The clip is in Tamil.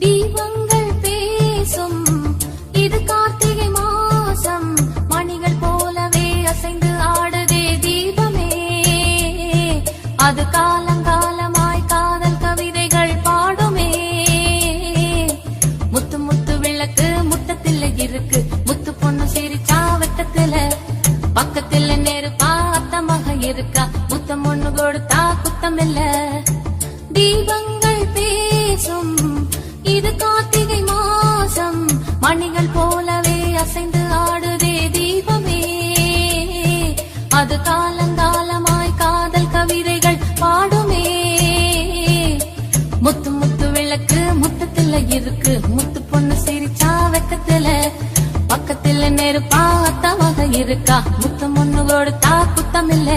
தீபங்கள் பேசும் இது கார்த்திகை மாசம், மணிகள் போலவே அசைந்து ஆடுதே தீபமே. அது காலங்காலமாய் காதல் கவிதைகள் பாடுமே. முத்து முத்து விளக்கு முத்தத்தில் இருக்கு, முத்து பொண்ணு சிரிச்சா வெட்டத்துல, பக்கத்துல நெருப்பா அத்தமாக இருக்கா, முத்தம் ஒண்ணு கொடுத்தா குத்தம் இல்ல. தீபங்கள் பேசும் இது கார்த்திகை மாசம், மணிகள் போலவே அசைந்து ஆடுதே தீபமே. அது காலங்காலமாய் காதல் கவிதைகள் பாடுமே. முத்து முத்து விளக்கு முத்தத்துல இருக்கு, முத்து பொண்ணு சிரிச்சா வெக்கத்துல, பக்கத்துல நெருப்பா அத்தமாக இருக்கா, முத்தம் ஒண்ணு கொடுத்தா குத்தம் இல்ல.